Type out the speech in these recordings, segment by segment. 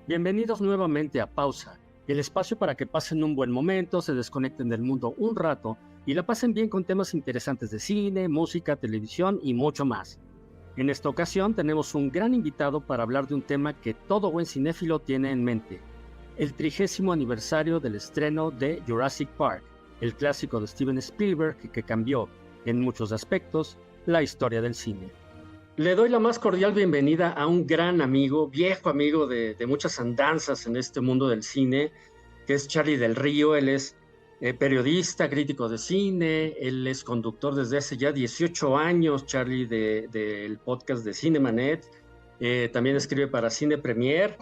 Bienvenidos nuevamente a Pausa, el espacio para que pasen un buen momento, se desconecten del mundo un rato y la pasen bien con temas interesantes de cine, música, televisión y mucho más. En esta ocasión tenemos un gran invitado para hablar de un tema que todo buen cinéfilo tiene en mente, el 30º aniversario del estreno de Jurassic Park, el clásico de Steven Spielberg que cambió, en muchos aspectos, la historia del cine. Le doy la más cordial bienvenida a un gran amigo, viejo amigo de muchas andanzas en este mundo del cine, que es Charlie del Río. Él es periodista, crítico de cine, él es conductor desde hace ya 18 años, Charlie, del podcast de Cinemanet. También escribe para Cine Premier.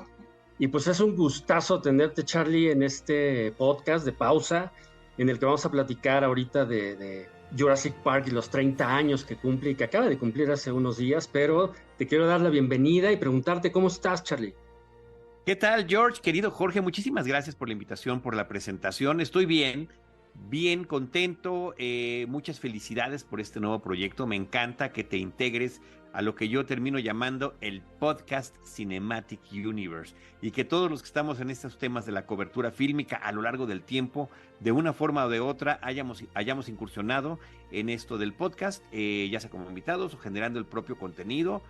Y pues es un gustazo tenerte, Charlie, en este podcast de Pausa, en el que vamos a platicar ahorita de Jurassic Park y los 30 años que cumple y que acaba de cumplir hace unos días, pero te quiero dar la bienvenida y preguntarte cómo estás, Charlie. ¿Qué tal, George? Querido Jorge, muchísimas gracias por la invitación, por la presentación. Estoy bien contento. Muchas felicidades por este nuevo proyecto. Me encanta que te integres a lo que yo termino llamando el podcast Cinematic Universe y que todos los que estamos en estos temas de la cobertura fílmica a lo largo del tiempo, de una forma o de otra, hayamos incursionado en esto del podcast, ya sea como invitados o generando el propio contenido.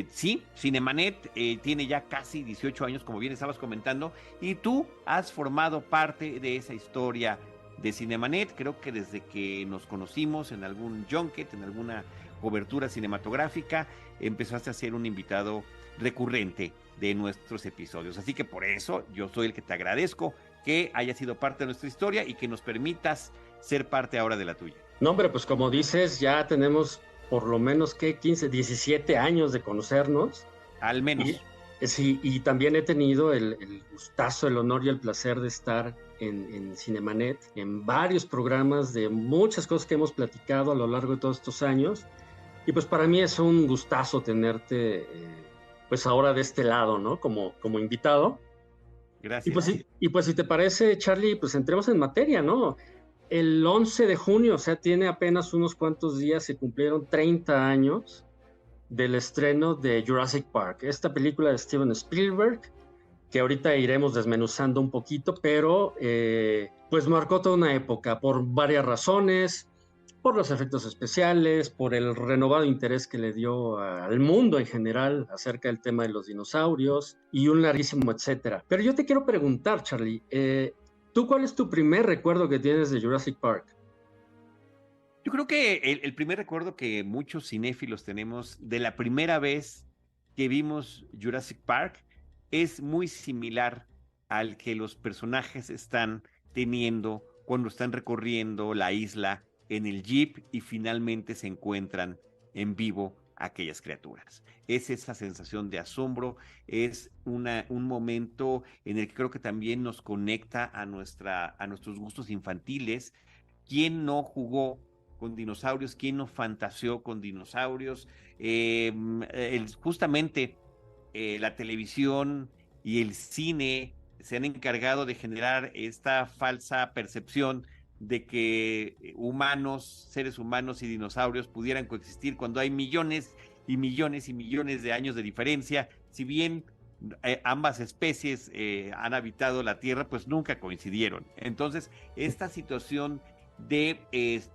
Sí, Cinemanet tiene ya casi 18 años, como bien estabas comentando, y tú has formado parte de esa historia de Cinemanet. Creo que desde que nos conocimos en algún junket, en alguna cobertura cinematográfica, empezaste a ser un invitado recurrente de nuestros episodios. Así que por eso yo soy el que te agradezco que hayas sido parte de nuestra historia y que nos permitas ser parte ahora de la tuya. No, hombre, pues como dices, ya tenemos por lo menos que 15, 17 años de conocernos. Al menos. Sí, y también he tenido el gustazo, el honor y el placer de estar en Cinemanet, en varios programas de muchas cosas que hemos platicado a lo largo de todos estos años. Y pues para mí es un gustazo tenerte, pues ahora de este lado, ¿no? Como invitado. Gracias. Y pues si te parece, Charlie, pues entremos en materia, ¿no? El 11 de junio, o sea, tiene apenas unos cuantos días, se cumplieron 30 años del estreno de Jurassic Park, esta película de Steven Spielberg, que ahorita iremos desmenuzando un poquito, pero pues marcó toda una época por varias razones, por los efectos especiales, por el renovado interés que le dio al mundo en general acerca del tema de los dinosaurios y un larguísimo etcétera. Pero yo te quiero preguntar, Charlie, ¿tú cuál es tu primer recuerdo que tienes de Jurassic Park? Yo creo que el primer recuerdo que muchos cinéfilos tenemos de la primera vez que vimos Jurassic Park es muy similar al que los personajes están teniendo cuando están recorriendo la isla en el jeep y finalmente se encuentran en vivo aquellas criaturas. Es esa sensación de asombro, es un momento en el que creo que también nos conecta a nuestros gustos infantiles. ¿Quién no jugó con dinosaurios? ¿Quién no fantaseó con dinosaurios? Justamente la televisión y el cine se han encargado de generar esta falsa percepción de que humanos, seres humanos y dinosaurios pudieran coexistir cuando hay millones y millones y millones de años de diferencia. Si bien ambas especies han habitado la Tierra, pues nunca coincidieron. Entonces, esta situación de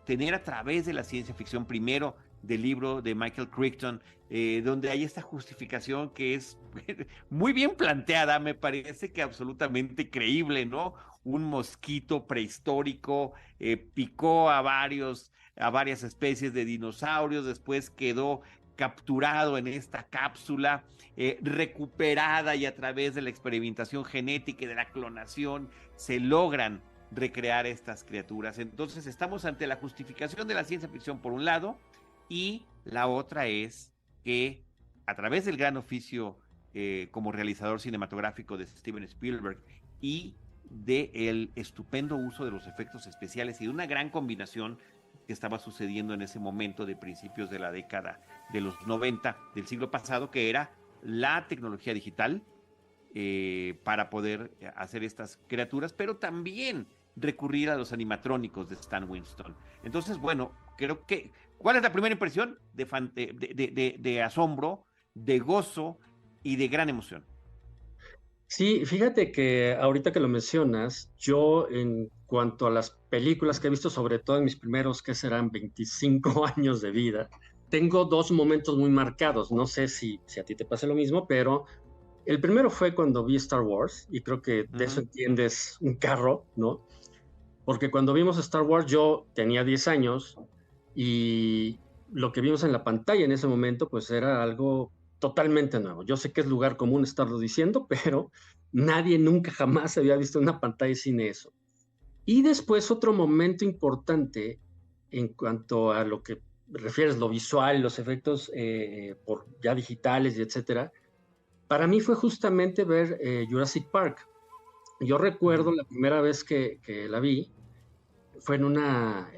tener a través de la ciencia ficción, primero del libro de Michael Crichton, donde hay esta justificación que es muy bien planteada, me parece que absolutamente creíble, ¿no? Un mosquito prehistórico picó a varias especies de dinosaurios, después quedó capturado en esta cápsula, recuperada, y a través de la experimentación genética y de la clonación se logran recrear estas criaturas. Entonces estamos ante la justificación de la ciencia ficción por un lado, y la otra es que a través del gran oficio como realizador cinematográfico de Steven Spielberg y del estupendo uso de los efectos especiales y de una gran combinación que estaba sucediendo en ese momento de principios de la década de los 90 del siglo pasado, que era la tecnología digital para poder hacer estas criaturas, pero también recurrir a los animatrónicos de Stan Winston. Entonces, bueno, creo que, ¿cuál es la primera impresión? De asombro, de gozo y de gran emoción. Sí, fíjate que ahorita que lo mencionas, yo en cuanto a las películas que he visto, sobre todo en mis primeros, que serán 25 años de vida, tengo dos momentos muy marcados. No sé si a ti te pasa lo mismo, pero el primero fue cuando vi Star Wars, y creo que de eso Ujú. entiendes un carro, ¿no? Porque cuando vimos Star Wars yo tenía 10 años y lo que vimos en la pantalla en ese momento pues era algo totalmente nuevo. Yo sé que es lugar común estarlo diciendo, pero nadie nunca jamás había visto en una pantalla de cine eso. Y después otro momento importante en cuanto a lo que refieres, lo visual, los efectos por ya digitales y etcétera, para mí fue justamente ver Jurassic Park. Yo recuerdo Ujú. la primera vez que la vi, fue en una,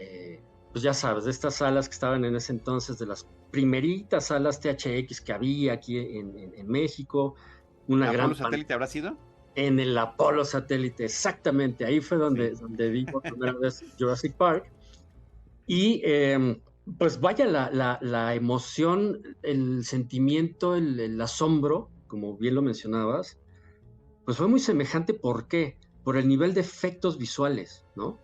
pues ya sabes, de estas salas que estaban en ese entonces, de las primeritas salas THX que había aquí en México, una ¿Apolo gran pan satélite habrá sido? en el Apolo satélite, exactamente, ahí fue Sí. donde vi por primera vez Jurassic Park. Y pues vaya la emoción, el sentimiento, el asombro, como bien lo mencionabas, pues fue muy semejante. ¿Por qué? Por el nivel de efectos visuales, ¿no?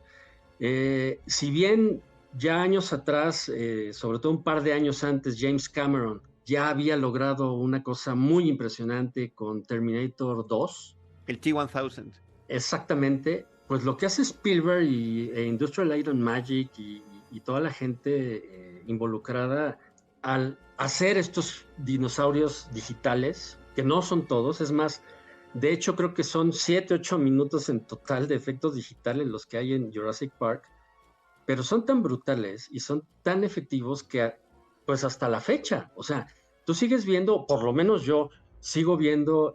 Si bien ya años atrás, sobre todo un par de años antes, James Cameron ya había logrado una cosa muy impresionante con Terminator 2, El T-1000. exactamente, pues lo que hace Spielberg e Industrial Light and Magic y toda la gente involucrada al hacer estos dinosaurios digitales, que no son todos, es más, de hecho creo que son 7, 8 minutos en total de efectos digitales los que hay en Jurassic Park, pero son tan brutales y son tan efectivos que, pues hasta la fecha, o sea, tú sigues viendo, por lo menos yo sigo viendo,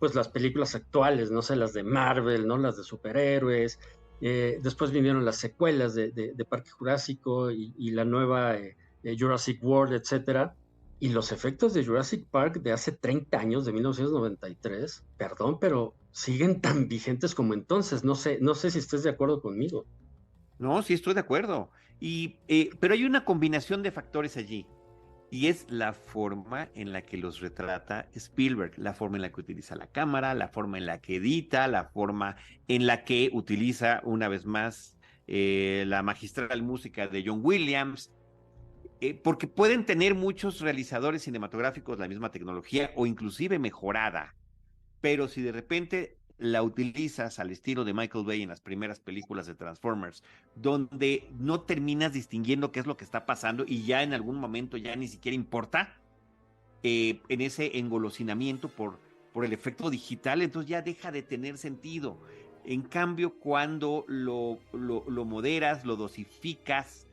pues las películas actuales, no sé, las de Marvel, ¿no? Las de superhéroes, después vinieron las secuelas de Parque Jurásico y la nueva Jurassic World, etcétera. Y los efectos de Jurassic Park de hace 30 años, de 1993, perdón, pero siguen tan vigentes como entonces. No sé si estés de acuerdo conmigo. No, sí estoy de acuerdo. Pero hay una combinación de factores allí. Y es la forma en la que los retrata Spielberg, la forma en la que utiliza la cámara, la forma en la que edita, la forma en la que utiliza una vez más la magistral música de John Williams, porque pueden tener muchos realizadores cinematográficos la misma tecnología o inclusive mejorada, pero si de repente la utilizas al estilo de Michael Bay en las primeras películas de Transformers, donde no terminas distinguiendo qué es lo que está pasando y ya en algún momento ya ni siquiera importa, en ese engolosinamiento por el efecto digital, entonces ya deja de tener sentido. En cambio, cuando lo moderas, lo dosificas,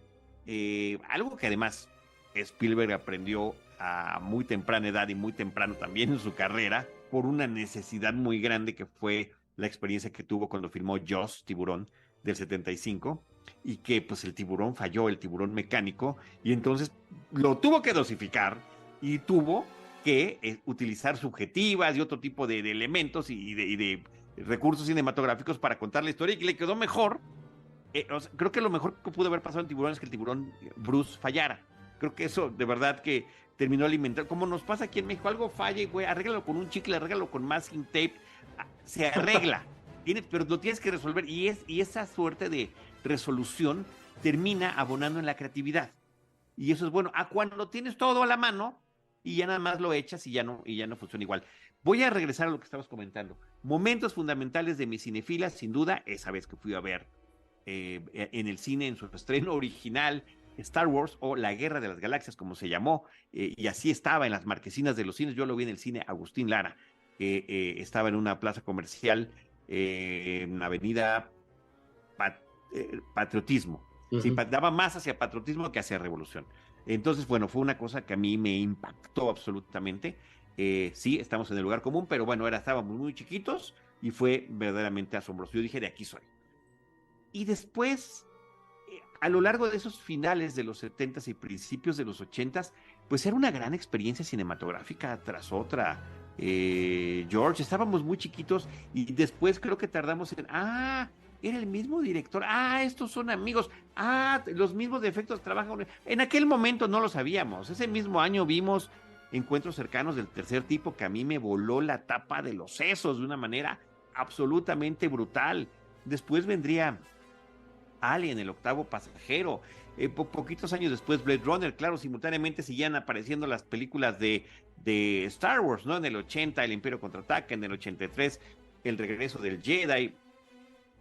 algo que además Spielberg aprendió a muy temprana edad y muy temprano también en su carrera, por una necesidad muy grande que fue la experiencia que tuvo cuando filmó Jaws, Tiburón, del 75, y que pues el tiburón falló, el tiburón mecánico, y entonces lo tuvo que dosificar y tuvo que utilizar subjetivas y otro tipo de elementos y de recursos cinematográficos para contar la historia y que le quedó mejor. O sea, creo que lo mejor que pudo haber pasado en Tiburón es que el tiburón Bruce fallara. Creo que eso de verdad que terminó alimentando. Como nos pasa aquí en México, algo falla, güey, arréglalo con un chicle, arréglalo con masking tape, se arregla. Pero lo tienes que resolver y esa suerte de resolución termina abonando en la creatividad. Y eso es bueno. A cuando tienes todo a la mano y ya nada más lo echas y ya no funciona igual. Voy a regresar a lo que estabas comentando. Momentos fundamentales de mi cinefila, sin duda, esa vez que fui a ver en el cine, en su estreno original, Star Wars o La Guerra de las Galaxias, como se llamó, y así estaba en las marquesinas de los cines. Yo lo vi en el cine Agustín Lara, que estaba en una plaza comercial en la avenida Pat Patriotismo. Sí, Ujú. daba más hacia patriotismo que hacia revolución. Entonces, bueno, fue una cosa que a mí me impactó absolutamente. Sí, estamos en el lugar común, pero bueno, estábamos muy chiquitos y fue verdaderamente asombroso. Yo dije, de aquí soy. Y después, a lo largo de esos finales de los 70s y principios de los 80s, pues era una gran experiencia cinematográfica tras otra. George, estábamos muy chiquitos y después creo que tardamos era el mismo director, estos son amigos, los mismos defectos trabajan. En aquel momento no lo sabíamos, ese mismo año vimos encuentros cercanos del tercer tipo que a mí me voló la tapa de los sesos de una manera absolutamente brutal. Después vendría Alien, el octavo pasajero. Poquitos años después Blade Runner, claro, simultáneamente seguían apareciendo las películas de Star Wars, ¿no? En el 80, El Imperio Contraataca, en el 83, El Regreso del Jedi,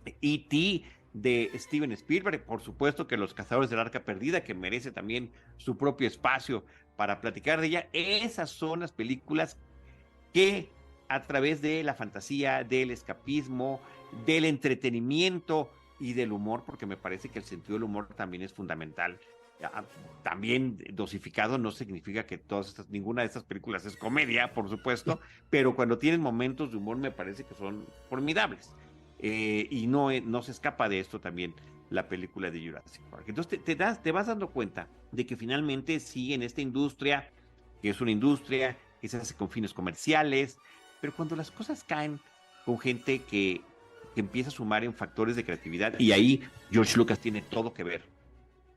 E.T. de Steven Spielberg, por supuesto que Los Cazadores del Arca Perdida, que merece también su propio espacio para platicar de ella. Esas son las películas que a través de la fantasía, del escapismo, del entretenimiento y del humor, porque me parece que el sentido del humor también es fundamental. También dosificado no significa que ninguna de estas películas es comedia, por supuesto, pero cuando tienen momentos de humor me parece que son formidables. Y no se escapa de esto también la película de Jurassic Park. Entonces te vas dando cuenta de que finalmente sí, en esta industria, que es una industria que se hace con fines comerciales, pero cuando las cosas caen con gente que empieza a sumar en factores de creatividad, y ahí George Lucas tiene todo que ver,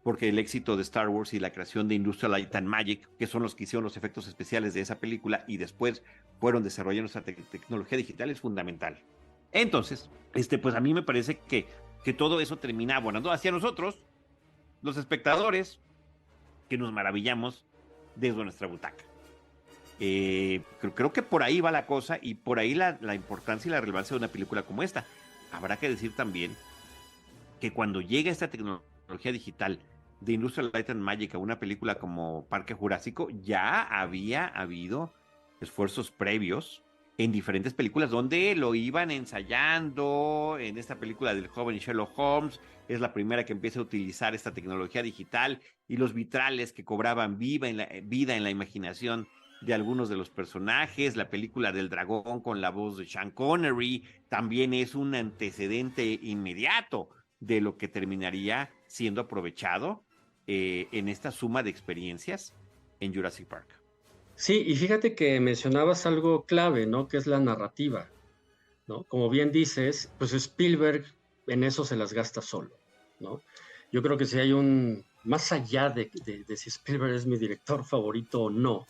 porque el éxito de Star Wars y la creación de Industrial Light and Magic, que son los que hicieron los efectos especiales de esa película y después fueron desarrollando esa tecnología digital, es fundamental. Entonces, pues a mí me parece que todo eso termina abonando hacia nosotros, los espectadores, que nos maravillamos desde nuestra butaca. Creo que por ahí va la cosa y por ahí la importancia y la relevancia de una película como esta. Habrá que decir también que cuando llega esta tecnología digital de Industrial Light and Magic a una película como Parque Jurásico, ya había habido esfuerzos previos en diferentes películas donde lo iban ensayando. En esta película del joven Sherlock Holmes es la primera que empieza a utilizar esta tecnología digital y los vitrales que cobraban vida en la imaginación de algunos de los personajes. La película del dragón con la voz de Sean Connery también es un antecedente inmediato de lo que terminaría siendo aprovechado en esta suma de experiencias en Jurassic Park. Sí, y fíjate que mencionabas algo clave, ¿no? Que es la narrativa, ¿no? Como bien dices, pues Spielberg en eso se las gasta solo, ¿no? Yo creo que si hay más allá de si Spielberg es mi director favorito o no,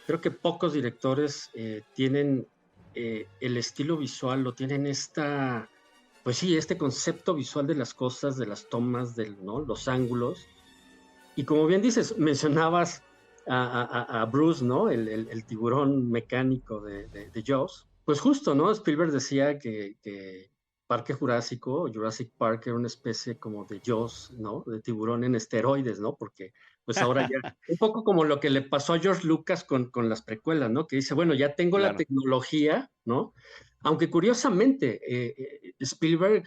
creo que pocos directores tienen el estilo visual o tienen pues sí, este concepto visual de las cosas, de las tomas, ¿no? Los ángulos. Y como bien dices, mencionabas a Bruce, ¿no? El tiburón mecánico de Jaws. Pues justo, ¿no? Spielberg decía que Parque Jurásico, Jurassic Park, era una especie como de Jaws, ¿no? De tiburón en esteroides, ¿no? Porque pues ahora ya, un poco como lo que le pasó a George Lucas con las precuelas, ¿no? Que dice, bueno, ya tengo la tecnología, ¿no? Aunque curiosamente, Spielberg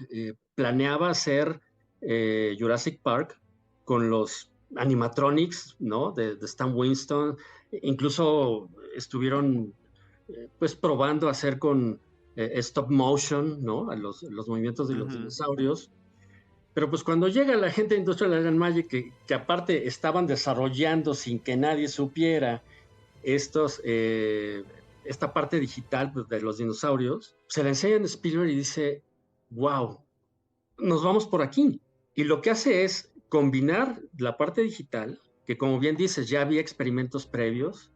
planeaba hacer Jurassic Park con los animatronics, ¿no? De Stan Winston, incluso estuvieron pues probando hacer con stop motion, ¿no? A los movimientos de los dinosaurios. Pero pues cuando llega la gente de Industrial Light and Magic, que aparte estaban desarrollando sin que nadie supiera esta parte digital pues, de los dinosaurios, se la enseñan a Spielberg y dice, wow, nos vamos por aquí. Y lo que hace es combinar la parte digital, que como bien dices, ya había experimentos previos.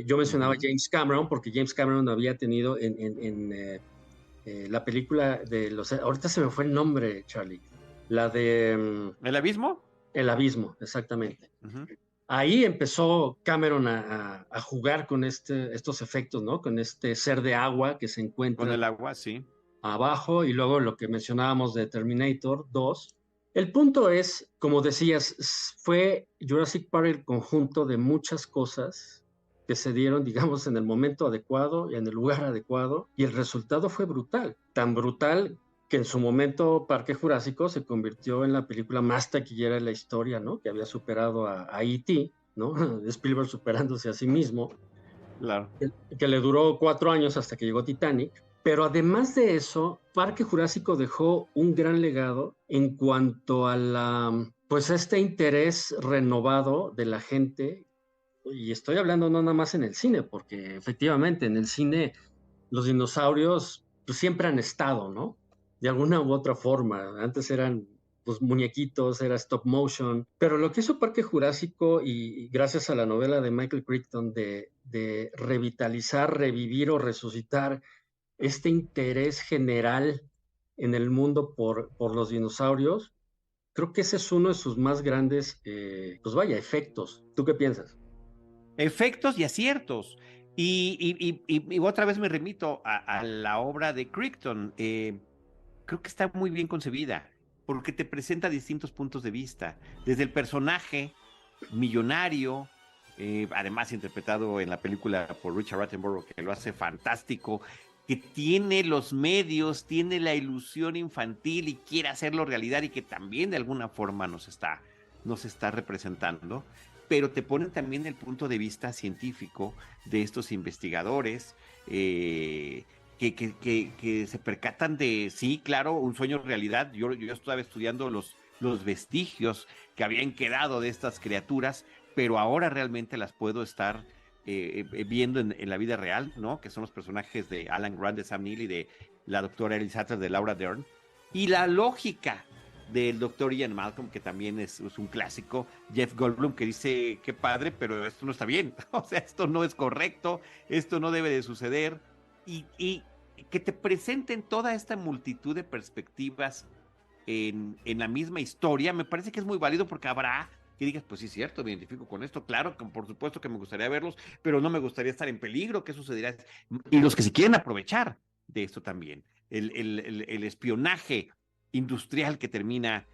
Yo mencionaba James Cameron, porque James Cameron había tenido en la película de los... Ahorita se me fue el nombre, Charlie. La de... ¿El Abismo? El Abismo, exactamente. Ahí empezó Cameron a jugar con estos efectos, ¿no? Con este ser de agua que se encuentra... Con el agua, sí. Abajo, y luego lo que mencionábamos de Terminator 2. El punto es, como decías, fue Jurassic Park el conjunto de muchas cosas que se dieron, digamos, en el momento adecuado y en el lugar adecuado, y el resultado fue brutal. Tan brutal que en su momento Parque Jurásico se convirtió en la película más taquillera de la historia, ¿no? Que había superado a E.T., ¿no? Spielberg superándose a sí mismo. Claro. Que le duró 4 años hasta que llegó Titanic. Pero además de eso, Parque Jurásico dejó un gran legado en cuanto a pues este interés renovado de la gente, y estoy hablando no nada más en el cine, porque efectivamente en el cine los dinosaurios pues, siempre han estado, ¿no? De alguna u otra forma. Antes eran pues, muñequitos, era stop motion. Pero lo que hizo Parque Jurásico, y gracias a la novela de Michael Crichton de revitalizar, revivir o resucitar este interés general en el mundo por los dinosaurios, creo que ese es uno de sus más grandes, pues vaya, efectos. ¿Tú qué piensas? Efectos y aciertos. Y otra vez me remito a la obra de Crichton. Creo que está muy bien concebida, porque te presenta distintos puntos de vista, desde el personaje millonario, además interpretado en la película por Richard Attenborough, que lo hace fantástico, que tiene los medios, tiene la ilusión infantil y quiere hacerlo realidad y que también de alguna forma nos está representando, pero te ponen también el punto de vista científico de estos investigadores, que se percatan de, sí, claro, un sueño realidad. Yo estaba estudiando los vestigios que habían quedado de estas criaturas, pero ahora realmente las puedo estar viendo en la vida real, ¿no? Que son los personajes de Alan Grant, de Sam Neill y de la doctora Ellie Sattler, de Laura Dern. Y la lógica del doctor Ian Malcolm, que también es un clásico, Jeff Goldblum, que dice, qué padre, pero esto no está bien, o sea, esto no es correcto, esto no debe de suceder, y que te presenten toda esta multitud de perspectivas en la misma historia, me parece que es muy válido, porque habrá que digas, pues sí es cierto, me identifico con esto, claro, que por supuesto que me gustaría verlos, pero no me gustaría estar en peligro, ¿qué sucederá? Y los que se quieren aprovechar de esto también, el espionaje industrial que termina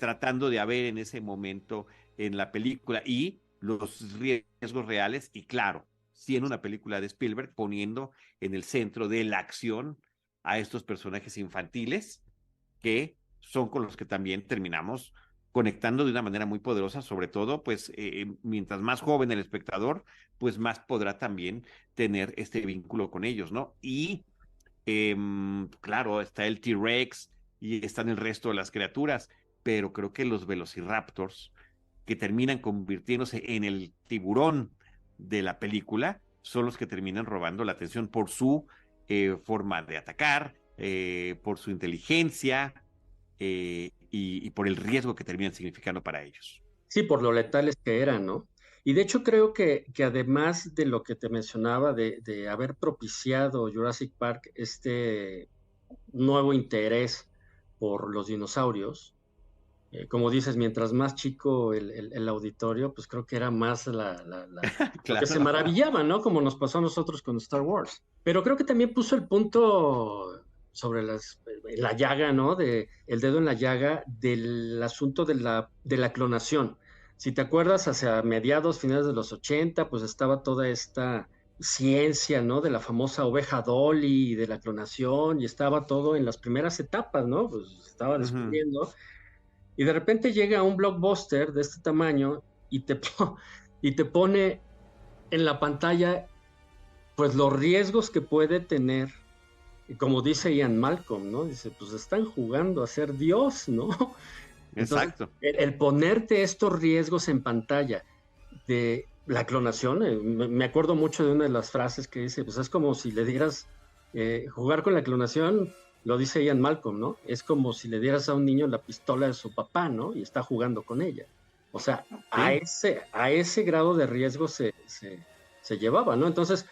tratando de haber en ese momento en la película, y los riesgos reales, y claro, sí en una película de Spielberg, poniendo en el centro de la acción a estos personajes infantiles que son con los que también terminamos conectando de una manera muy poderosa, sobre todo, pues, mientras más joven el espectador, pues más podrá también tener este vínculo con ellos, ¿no? Y claro, está el T-Rex y están el resto de las criaturas, pero creo que los Velociraptors, que terminan convirtiéndose en el tiburón de la película, son los que terminan robando la atención por su forma de atacar, por su inteligencia, y por el riesgo que terminan significando para ellos. Sí, por lo letales que eran, ¿no? Y de hecho creo que además de lo que te mencionaba de haber propiciado Jurassic Park este nuevo interés por los dinosaurios, como dices, mientras más chico el auditorio, pues creo que era más lo que se Claro. maravillaba, ¿no? Como nos pasó a nosotros con Star Wars. Pero creo que también puso el punto sobre la llaga, ¿no? El dedo en la llaga del asunto de la clonación. Si te acuerdas, hacia mediados, finales de los 80, pues estaba toda esta ciencia, ¿no? De la famosa oveja Dolly y de la clonación, y estaba todo en las primeras etapas, ¿no? Pues estaba descubriendo. Y de repente llega un blockbuster de este tamaño y te pone en la pantalla, pues, los riesgos que puede tener. Y como dice Ian Malcolm, ¿no? Dice, pues están jugando a ser Dios, ¿no? Entonces, Exacto. el ponerte estos riesgos en pantalla de la clonación, me acuerdo mucho de una de las frases que dice, pues es como si le dieras, jugar con la clonación, lo dice Ian Malcolm, ¿no? Es como si le dieras a un niño la pistola de su papá, ¿no? Y está jugando con ella. O sea, Sí. a ese grado de riesgo se llevaba, ¿no? Entonces,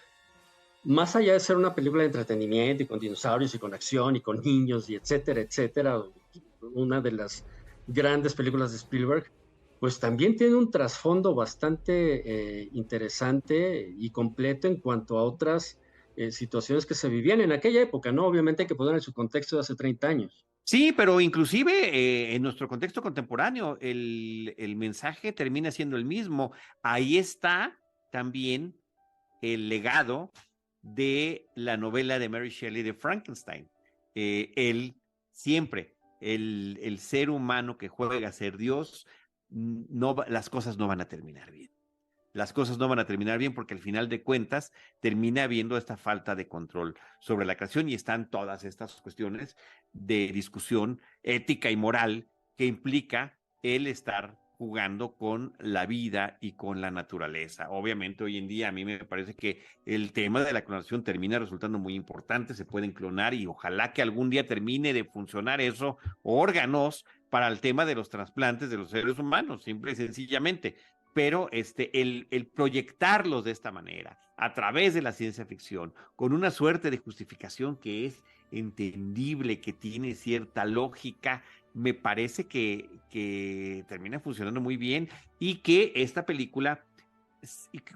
más allá de ser una película de entretenimiento y con dinosaurios y con acción y con niños y etcétera, etcétera, una de las grandes películas de Spielberg, pues también tiene un trasfondo bastante interesante y completo en cuanto a otras situaciones que se vivían en aquella época, ¿no? Obviamente hay que poner en su contexto de hace 30 años. Sí, pero inclusive en nuestro contexto contemporáneo, el mensaje termina siendo el mismo. Ahí está también el legado de la novela de Mary Shelley de Frankenstein. Él siempre, el ser humano que juega a ser Dios, no, las cosas no van a terminar bien. Las cosas no van a terminar bien porque al final de cuentas termina habiendo esta falta de control sobre la creación, y están todas estas cuestiones de discusión ética y moral que implica el estar jugando con la vida y con la naturaleza. Obviamente hoy en día a mí me parece que el tema de la clonación termina resultando muy importante, se pueden clonar y ojalá que algún día termine de funcionar eso, órganos para el tema de los trasplantes de los seres humanos, simple y sencillamente. Pero el proyectarlos de esta manera, a través de la ciencia ficción, con una suerte de justificación que es entendible, que tiene cierta lógica, me parece que termina funcionando muy bien y que esta película,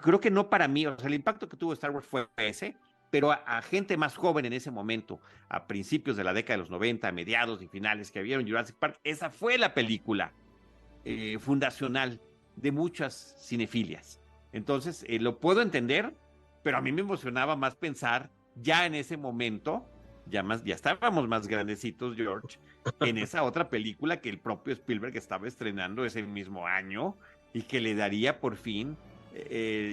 creo que no para mí, o sea, el impacto que tuvo Star Wars fue ese, pero a gente más joven en ese momento, a principios de la década de los 90, mediados y finales que vieron Jurassic Park, esa fue la película fundacional de muchas cinefilias. Entonces, lo puedo entender, pero a mí me emocionaba más pensar ya en ese momento, ya estábamos más grandecitos, George, en esa otra película que el propio Spielberg estaba estrenando ese mismo año y que le daría por fin,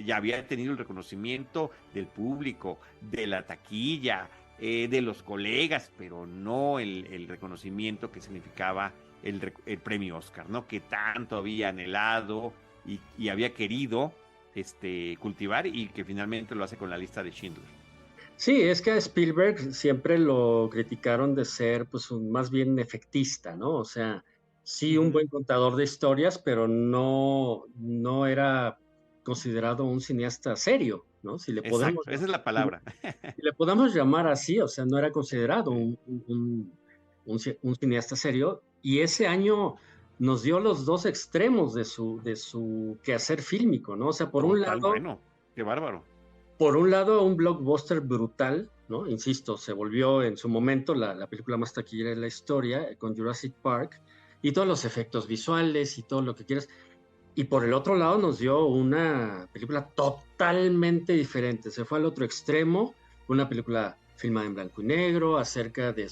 ya había tenido el reconocimiento del público, de la taquilla, de los colegas, pero no el reconocimiento que significaba el premio Oscar, ¿no? Que tanto había anhelado y había querido cultivar y que finalmente lo hace con la lista de Schindler. Sí, es que a Spielberg siempre lo criticaron de ser pues más bien efectista, ¿no? O sea, sí un buen contador de historias, pero no era considerado un cineasta serio, ¿no? Si le podemos, Exacto, esa es la palabra. si le podemos llamar así, o sea, no era considerado un cineasta serio, y ese año nos dio los dos extremos de su quehacer fílmico, ¿no? O sea, por un lado, Bueno, qué bárbaro. por un lado, un blockbuster brutal, ¿no? Insisto, se volvió en su momento la película más taquillera de la historia, con Jurassic Park, y todos los efectos visuales y todo lo que quieras. Y por el otro lado nos dio una película totalmente diferente. Se fue al otro extremo, una película filmada en blanco y negro, acerca de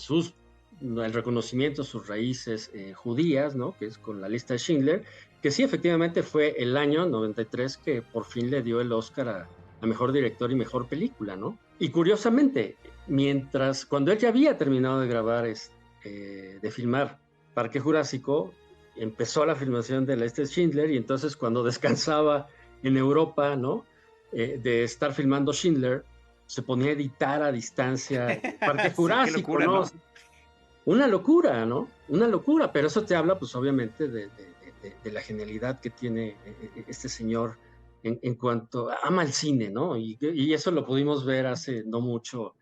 el reconocimiento de sus raíces judías, ¿no? Que es con la lista de Schindler, que sí, efectivamente fue el año 93 que por fin le dio el Oscar a mejor director y mejor película, ¿no? Y curiosamente, cuando él ya había terminado de grabar, de filmar Parque Jurásico, empezó la filmación de la lista de Schindler, y entonces cuando descansaba en Europa, ¿no? De estar filmando Schindler, se ponía a editar a distancia Parque Jurásico, sí, locura, ¿no? Una locura, ¿no? Una locura, pero eso te habla, pues obviamente, de la genialidad que tiene este señor en cuanto ama el cine, ¿no? Y eso lo pudimos ver hace no mucho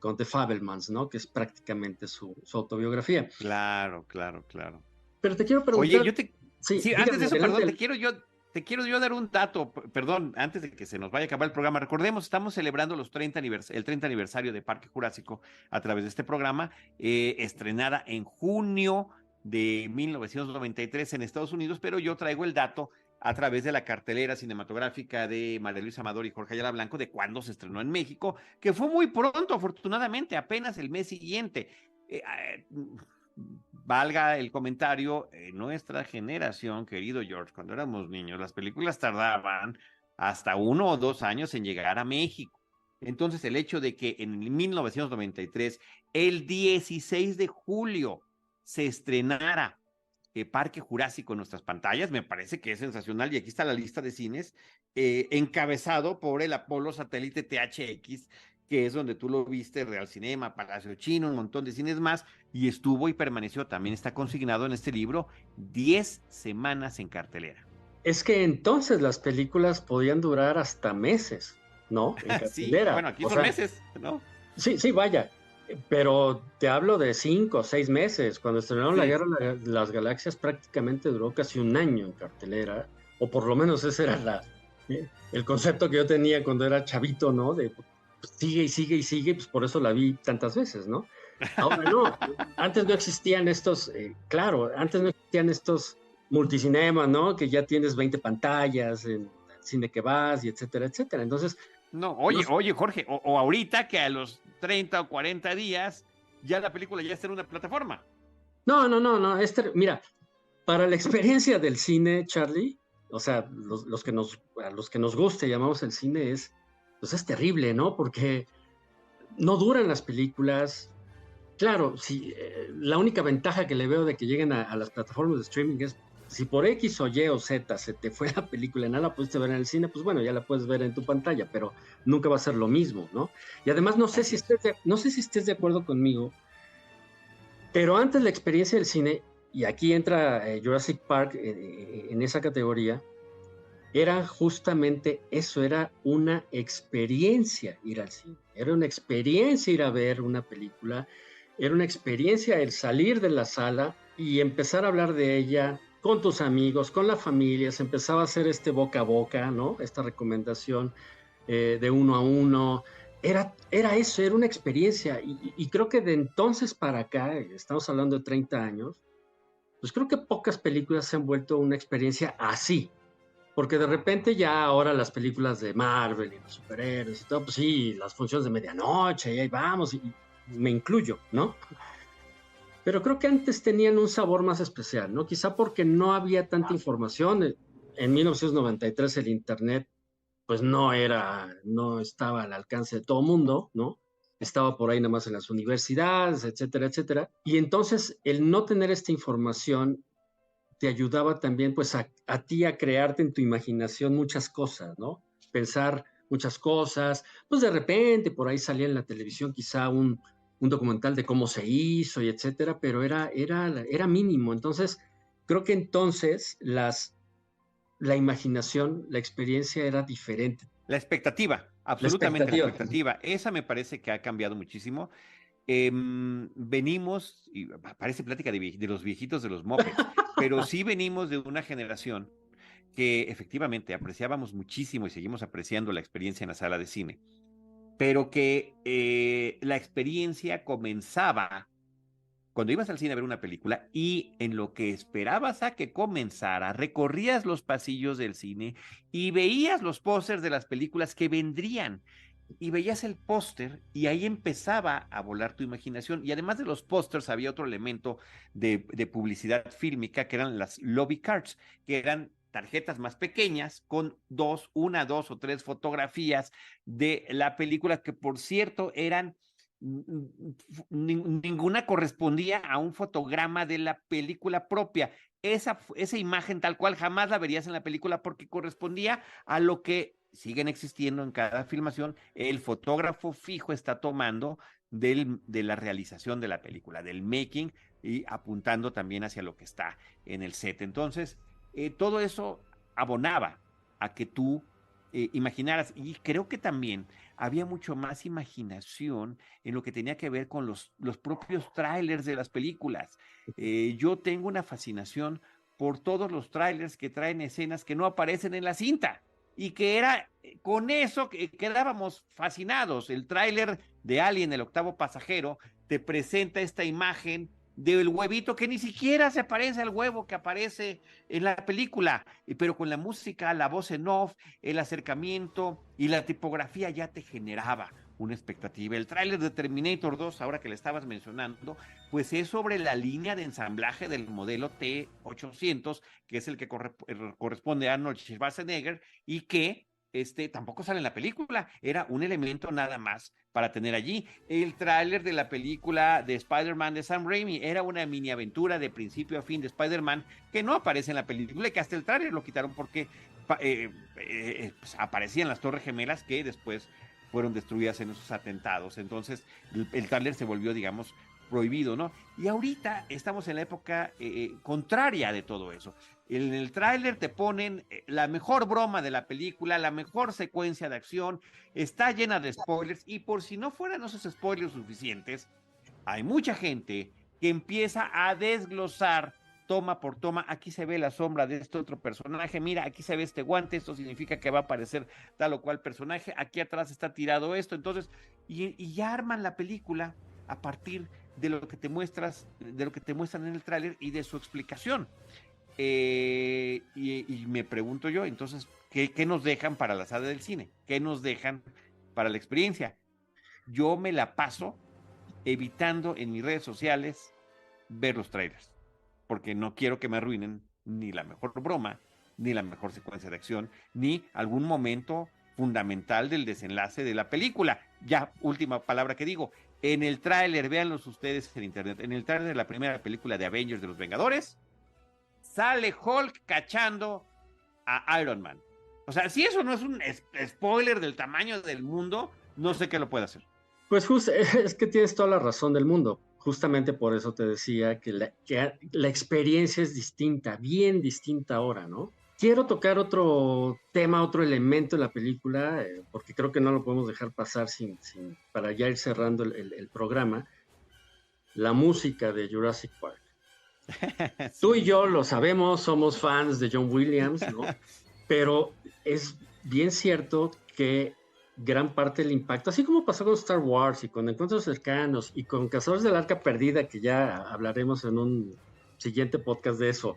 con The Fabelmans, ¿no? Que es prácticamente su autobiografía. Claro, claro, claro. Pero te quiero preguntar... Oye, sí, antes de eso, adelante. perdón, te quiero yo dar un dato, perdón, antes de que se nos vaya a acabar el programa. Recordemos, estamos celebrando el 30 aniversario de Parque Jurásico a través de este programa, estrenada en junio de 1993 en Estados Unidos, pero yo traigo el dato a través de la cartelera cinematográfica de María Luisa Amador y Jorge Ayala Blanco de cuándo se estrenó en México, que fue muy pronto, afortunadamente, apenas el mes siguiente. Valga el comentario, nuestra generación, querido George, cuando éramos niños, las películas tardaban hasta 1 o 2 años en llegar a México. Entonces, el hecho de que en 1993, el 16 de julio, se estrenara Parque Jurásico en nuestras pantallas, me parece que es sensacional. Y aquí está la lista de cines, encabezado por el Apolo Satélite THX, que es donde tú lo viste, Real Cinema, Palacio Chino, un montón de cines más, y estuvo y permaneció, también está consignado en este libro, 10 semanas en cartelera. Es que entonces las películas podían durar hasta meses, ¿no? En cartelera. Sí, bueno, aquí son meses, ¿no? Sí, vaya, pero te hablo de 5 o 6 meses. Cuando estrenaron La Guerra de las Galaxias prácticamente duró casi un año en cartelera, o por lo menos ese era el concepto que yo tenía cuando era chavito, ¿no? De pues, sigue y sigue y sigue, pues por eso la vi tantas veces, ¿no? Ahora no, antes no existían estos, antes no existían estos multicinemas, ¿no? Que ya tienes 20 pantallas en el cine que vas y etcétera, etcétera. Entonces, no, oye, Jorge, o ahorita que a los 30 o 40 días ya la película ya está en una plataforma. No, mira, para la experiencia del cine, Charlie, o sea, a los que nos guste, llamamos el cine, pues es terrible, ¿no? Porque no duran las películas. Claro, sí, la única ventaja que le veo de que lleguen a las plataformas de streaming es si por X o Y o Z se te fue la película y no la pudiste ver en el cine, pues bueno, ya la puedes ver en tu pantalla, pero nunca va a ser lo mismo, ¿no? Y además no sé si estés de acuerdo conmigo, pero antes la experiencia del cine y aquí entra Jurassic Park en esa categoría, era justamente eso, era una experiencia ir al cine, era una experiencia ir a ver una película, era una experiencia el salir de la sala y empezar a hablar de ella con tus amigos, con la familia, se empezaba a hacer este boca a boca, ¿no? Esta recomendación de uno a uno. Era eso, era una experiencia. Y creo que de entonces para acá, estamos hablando de 30 años, pues creo que pocas películas se han vuelto una experiencia así. Porque de repente ya ahora las películas de Marvel y los superhéroes y todo, pues sí, las funciones de medianoche y ahí vamos, y me incluyo, ¿no? Pero creo que antes tenían un sabor más especial, ¿no? Quizá porque no había tanta información. En 1993 el Internet pues no estaba al alcance de todo mundo, ¿no? Estaba por ahí nada más en las universidades, etcétera, etcétera. Y entonces el no tener esta información te ayudaba también pues a ti a crearte en tu imaginación muchas cosas, ¿no? Pensar muchas cosas, pues de repente por ahí salía en la televisión quizá un documental de cómo se hizo y etcétera, pero era mínimo. Entonces, creo que entonces la imaginación, la experiencia era diferente. La expectativa, La absolutamente la expectativa. expectativa. Esa me parece que ha cambiado muchísimo. Venimos, y parece plática de los viejitos de los mopeds, pero sí venimos de una generación que efectivamente apreciábamos muchísimo y seguimos apreciando la experiencia en la sala de cine, pero que la experiencia comenzaba cuando ibas al cine a ver una película y en lo que esperabas a que comenzara, recorrías los pasillos del cine y veías los pósters de las películas que vendrían y veías el póster y ahí empezaba a volar tu imaginación. Y además de los pósters había otro elemento de publicidad fílmica que eran las lobby cards, que eran tarjetas más pequeñas con una, dos o tres fotografías de la película que por cierto eran ninguna correspondía a un fotograma de la película propia. Esa imagen tal cual jamás la verías en la película porque correspondía a lo que siguen existiendo en cada filmación, el fotógrafo fijo está tomando de la realización de la película, del making y apuntando también hacia lo que está en el set. Entonces, todo eso abonaba a que tú imaginaras y creo que también había mucho más imaginación en lo que tenía que ver con los propios trailers de las películas. Yo tengo una fascinación por todos los trailers que traen escenas que no aparecen en la cinta y que era con eso que quedábamos fascinados. El tráiler de Alien, el octavo pasajero, te presenta esta imagen del huevito que ni siquiera se parece al huevo que aparece en la película, pero con la música, la voz en off, el acercamiento y la tipografía ya te generaba una expectativa. El tráiler de Terminator 2, ahora que le estabas mencionando, pues es sobre la línea de ensamblaje del modelo T-800, que es el que corresponde a Arnold Schwarzenegger y que tampoco sale en la película, era un elemento nada más para tener allí. El tráiler de la película de Spider-Man de Sam Raimi era una mini aventura de principio a fin de Spider-Man que no aparece en la película y que hasta el tráiler lo quitaron porque pues aparecían las Torres Gemelas que después fueron destruidas en esos atentados. Entonces el tráiler se volvió, digamos, prohibido, ¿no? Y ahorita estamos en la época contraria de todo eso. En el tráiler te ponen la mejor broma de la película, la mejor secuencia de acción, está llena de spoilers y por si no fueran esos spoilers suficientes, hay mucha gente que empieza a desglosar toma por toma, aquí se ve la sombra de este otro personaje, mira, aquí se ve este guante, esto significa que va a aparecer tal o cual personaje, aquí atrás está tirado esto, entonces, y ya arman la película a partir de lo que te muestran en el tráiler y de su explicación. Y me pregunto yo, entonces, ¿qué nos dejan para la sala del cine? ¿Qué nos dejan para la experiencia? Yo me la paso evitando en mis redes sociales ver los trailers, porque no quiero que me arruinen ni la mejor broma, ni la mejor secuencia de acción, ni algún momento fundamental del desenlace de la película. Ya, última palabra que digo, en el tráiler, véanlos ustedes en internet, en el tráiler de la primera película de Avengers de los Vengadores, sale Hulk cachando a Iron Man. O sea, si eso no es un spoiler del tamaño del mundo, no sé qué lo puede hacer. Pues justo, es que tienes toda la razón del mundo. justamente por eso te decía que la experiencia es distinta, bien distinta ahora, ¿no? Quiero tocar otro tema, otro elemento de la película, porque creo que no lo podemos dejar pasar para ya ir cerrando el programa. La música de Jurassic Park. Tú y Sí. yo lo sabemos, somos fans de John Williams, ¿no? Pero es bien cierto que gran parte del impacto, así como pasó con Star Wars y con Encuentros Cercanos y con Cazadores del Arca Perdida, que ya hablaremos en un siguiente podcast de eso,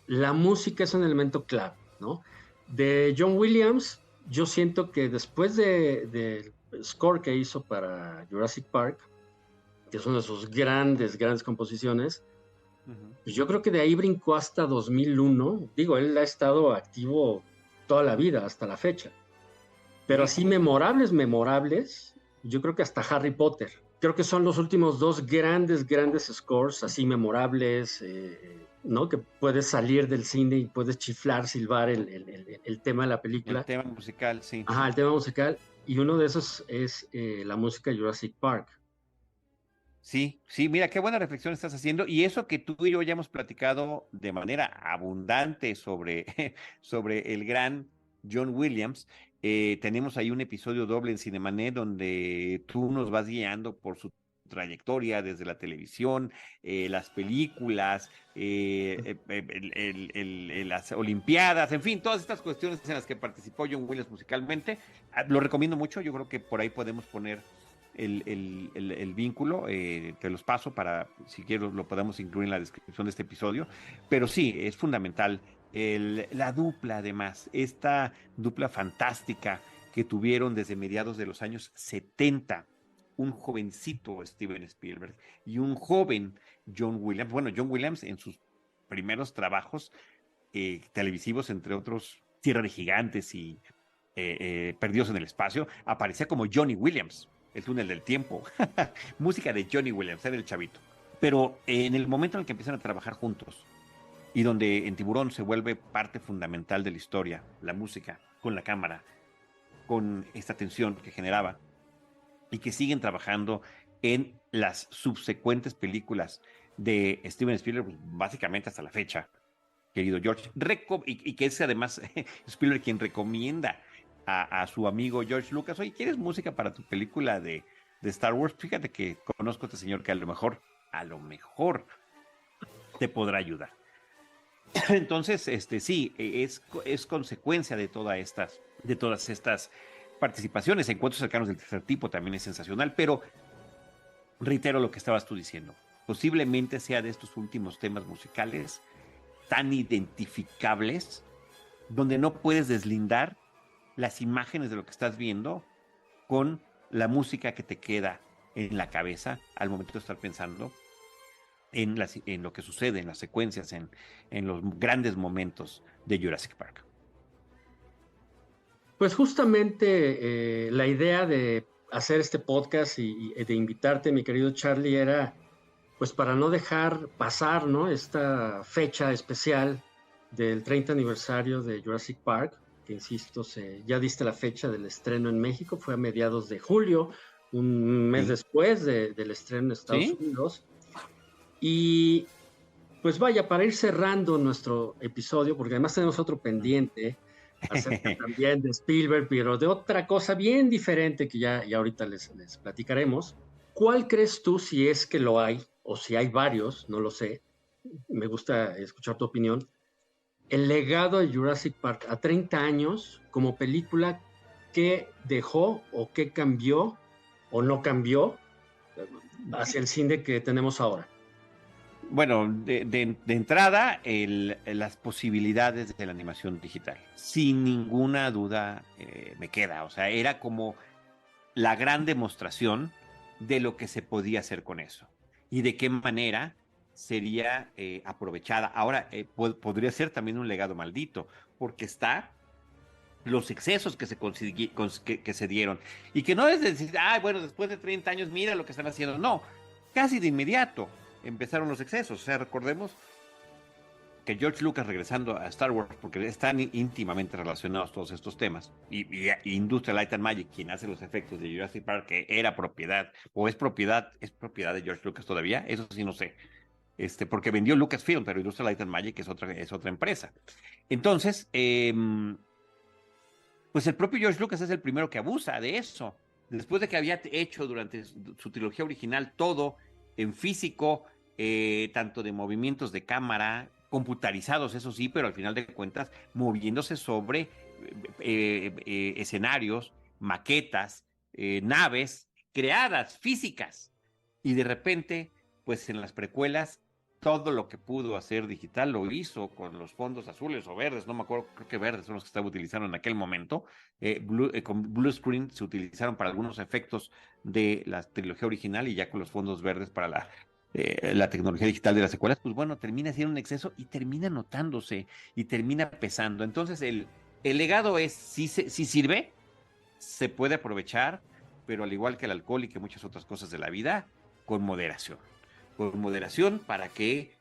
la música es un elemento clave, ¿no? De John Williams, yo siento que después del score que hizo para Jurassic Park, que es una de sus grandes composiciones, pues yo creo que de ahí brincó hasta 2001. Digo, él ha estado activo toda la vida, hasta la fecha. Pero Sí. así memorables, yo creo que hasta Harry Potter. Creo que son los últimos dos grandes scores, así memorables, ¿no? Que puedes salir del cine y puedes chiflar, silbar el tema de la El película. tema musical, sí. Ajá, el tema musical. Y uno de esos es la música de Jurassic Park. Sí, sí, mira, qué buena reflexión estás haciendo. Y eso que tú y yo ya hemos platicado de manera abundante sobre, sobre el gran John Williams. Tenemos ahí un episodio doble en Cinemanet donde tú nos vas guiando por su trayectoria desde la televisión, las películas, las Olimpiadas, en fin, todas estas cuestiones en las que participó John Williams musicalmente. Lo recomiendo mucho, yo creo que por ahí podemos poner el vínculo, te los paso para, si quiero, lo podemos incluir en la descripción de este episodio, pero sí, es fundamental la dupla, además, esta dupla fantástica que tuvieron desde mediados de los años 70, un jovencito Steven Spielberg y un joven John Williams. Bueno, John Williams en sus primeros trabajos televisivos, entre otros Tierra de Gigantes y Perdidos en el Espacio, aparecía como Johnny Williams, el túnel del tiempo. Música de Johnny Williams, era el chavito. Pero en el momento en el que empiezan a trabajar juntos y donde en Tiburón se vuelve parte fundamental de la historia, la música, con la cámara, con esta tensión que generaba y que siguen trabajando en las subsecuentes películas de Steven Spielberg, pues, básicamente hasta la fecha, querido George, y que es además Spielberg quien recomienda a su amigo George Lucas: oye, ¿quieres música para tu película de Star Wars? Fíjate que conozco a este señor que a lo mejor te podrá ayudar. Entonces, sí, es consecuencia de todas estas participaciones. Encuentros cercanos del tercer tipo también es sensacional, pero reitero lo que estabas tú diciendo. Posiblemente sea de estos últimos temas musicales tan identificables, donde no puedes deslindar las imágenes de lo que estás viendo con la música que te queda en la cabeza al momento de estar pensando en lo que sucede, en las secuencias, en los grandes momentos de Jurassic Park. Pues justamente la idea de hacer este podcast y de invitarte, mi querido Charlie, era pues para no dejar pasar, ¿no? Esta fecha especial del 30 aniversario de Jurassic Park, que insisto, ya diste la fecha del estreno en México, fue a mediados de julio, un mes Sí. después del estreno en Estados ¿Sí? Unidos. Y pues vaya, para ir cerrando nuestro episodio, porque además tenemos otro pendiente acerca también de Spielberg, pero de otra cosa bien diferente que ya ahorita les platicaremos. ¿Cuál crees tú, si es que lo hay, o si hay varios, no lo sé, me gusta escuchar tu opinión, el legado de Jurassic Park a 30 años como película, qué dejó o qué cambió o no cambió hacia el cine que tenemos ahora? Bueno, de entrada, las posibilidades de la animación digital, sin ninguna duda, me queda. O sea, era como la gran demostración de lo que se podía hacer con eso y de qué manera sería aprovechada. Ahora, podría ser también un legado maldito, porque está los excesos que que se dieron. Y que no es decir, bueno, después de 30 años, mira lo que están haciendo. No, casi de inmediato empezaron los excesos. O sea, recordemos que George Lucas, regresando a Star Wars, porque están íntimamente relacionados todos estos temas, y Industrial Light and Magic, quien hace los efectos de Jurassic Park, que era propiedad, o es propiedad de George Lucas todavía, eso sí no sé, porque vendió Lucasfilm, pero Industrial Light and Magic es otra empresa. Entonces, pues el propio George Lucas es el primero que abusa de eso. Después de que había hecho durante su trilogía original todo en físico, tanto de movimientos de cámara, computarizados, eso sí, pero al final de cuentas, moviéndose sobre escenarios, maquetas, naves creadas, físicas. Y de repente, pues en las precuelas, todo lo que pudo hacer digital lo hizo con los fondos azules o verdes, no me acuerdo, creo que verdes son los que estaba utilizando en aquel momento. Con blue screen se utilizaron para algunos efectos de la trilogía original, y ya con los fondos verdes para la tecnología digital de las secuelas, pues bueno, termina siendo un exceso y termina notándose y termina pesando. Entonces el legado es, sí sirve, se puede aprovechar, pero al igual que el alcohol y que muchas otras cosas de la vida, con moderación para que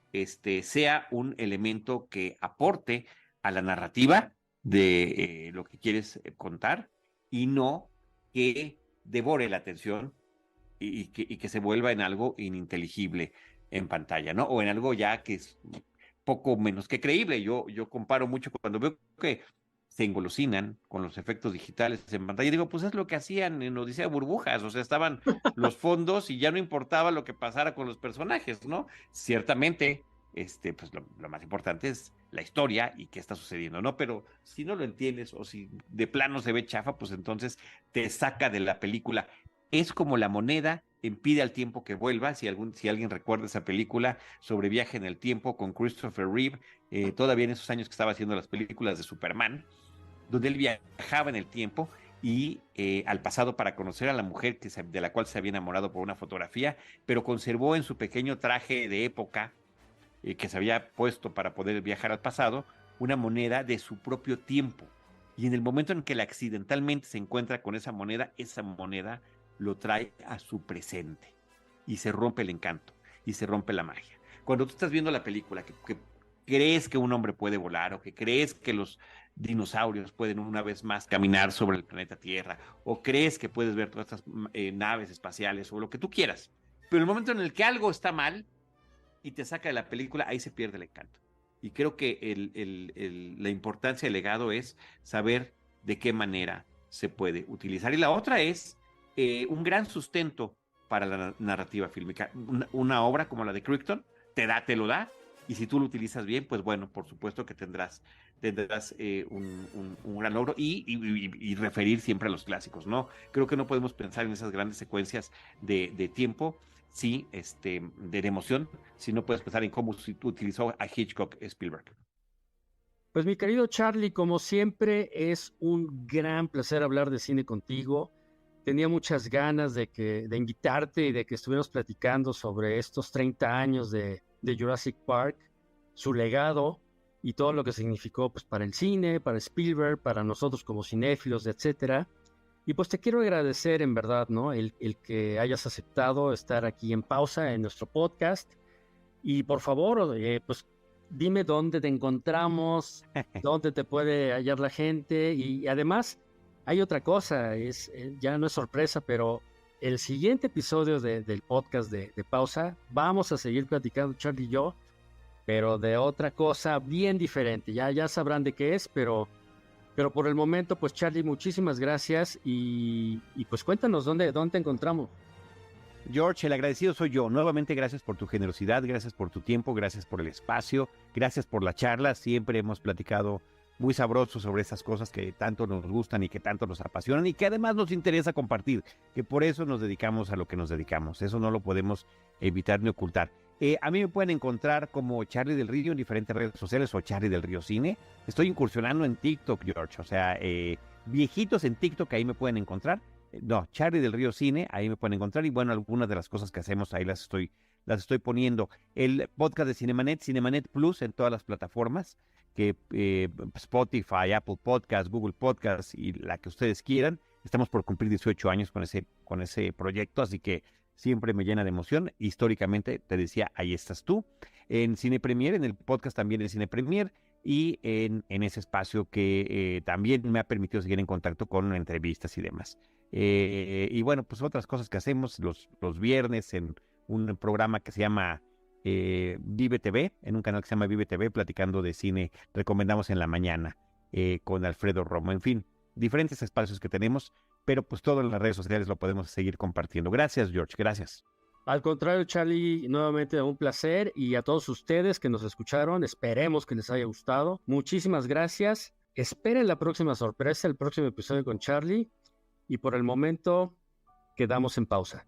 sea un elemento que aporte a la narrativa de lo que quieres contar, y no que devore la atención y que se vuelva en algo ininteligible en pantalla, ¿no? O en algo ya que es poco menos que creíble. Yo comparo mucho cuando veo que se engolosinan con los efectos digitales en pantalla. Digo, pues es lo que hacían en Odisea de Burbujas, o sea, estaban los fondos y ya no importaba lo que pasara con los personajes, ¿no? Ciertamente, pues lo más importante es la historia y qué está sucediendo, ¿no? Pero si no lo entiendes o si de plano se ve chafa, pues entonces te saca de la película. Es como la moneda impide al tiempo que vuelva. Si alguien recuerda esa película sobre viaje en el tiempo con Christopher Reeve, todavía en esos años que estaba haciendo las películas de Superman, donde él viajaba en el tiempo y al pasado para conocer a la mujer de la cual se había enamorado por una fotografía, pero conservó en su pequeño traje de época que se había puesto para poder viajar al pasado, una moneda de su propio tiempo. Y en el momento en que él accidentalmente se encuentra con esa moneda lo trae a su presente. Y se rompe el encanto, y se rompe la magia. Cuando tú estás viendo la película, que crees que un hombre puede volar, o que crees que los dinosaurios pueden una vez más caminar sobre el planeta Tierra, o crees que puedes ver todas estas naves espaciales, o lo que tú quieras. Pero el momento en el que algo está mal y te saca de la película, ahí se pierde el encanto. Y creo que la importancia del legado es saber de qué manera se puede utilizar. Y la otra es un gran sustento para la narrativa fílmica. Una obra como la de Crichton te lo da, y si tú lo utilizas bien, pues bueno, por supuesto que tendrás un gran logro, y referir siempre a los clásicos, ¿no? Creo que no podemos pensar en esas grandes secuencias de tiempo, sí, de emoción, si no puedes pensar en cómo utilizó a Hitchcock Spielberg. Pues mi querido Charlie, como siempre, es un gran placer hablar de cine contigo. Tenía muchas ganas de invitarte y de que estuviéramos platicando sobre estos 30 años de Jurassic Park, su legado y todo lo que significó, pues, para el cine, para Spielberg, para nosotros como cinéfilos, etcétera. Y pues te quiero agradecer en verdad, ¿no? El que hayas aceptado estar aquí en Pausa en nuestro podcast. Y por favor, pues dime dónde te encontramos, dónde te puede hallar la gente. Y además, hay otra cosa, ya no es sorpresa, pero el siguiente episodio del podcast de Pausa, vamos a seguir platicando, Charlie y yo, pero de otra cosa bien diferente. Ya sabrán de qué es, pero por el momento, pues Charlie, muchísimas gracias y pues cuéntanos dónde te encontramos. George, el agradecido soy yo. Nuevamente, gracias por tu generosidad, gracias por tu tiempo, gracias por el espacio, gracias por la charla. Siempre hemos platicado muy sabroso sobre esas cosas que tanto nos gustan y que tanto nos apasionan y que además nos interesa compartir, que por eso nos dedicamos a lo que nos dedicamos. Eso no lo podemos evitar ni ocultar. A mí me pueden encontrar como Charlie del Río en diferentes redes sociales, o Charlie del Río Cine. Estoy incursionando en TikTok, George, o sea, viejitos en TikTok, ahí me pueden encontrar. No, Charlie del Río Cine, ahí me pueden encontrar, y bueno, algunas de las cosas que hacemos ahí las estoy poniendo. El podcast de Cinemanet Plus en todas las plataformas, que Spotify, Apple Podcasts, Google Podcasts y la que ustedes quieran. Estamos por cumplir 18 años con ese proyecto, así que siempre me llena de emoción. Históricamente, te decía, ahí estás tú. En Cine Premier, en el podcast también de Cine Premier, y en ese espacio que también me ha permitido seguir en contacto con entrevistas y demás. Y bueno, pues otras cosas que hacemos los viernes en un programa que se llama Vive TV, en un canal que se llama Vive TV, platicando de cine, recomendamos en la mañana con Alfredo Romo. En fin, diferentes espacios que tenemos, pero pues todo en las redes sociales lo podemos seguir compartiendo. Gracias, George, gracias. Al contrario, Charlie, nuevamente un placer, y a todos ustedes que nos escucharon, esperemos que les haya gustado. Muchísimas gracias. Esperen la próxima sorpresa, el próximo episodio con Charlie, y por el momento quedamos en pausa.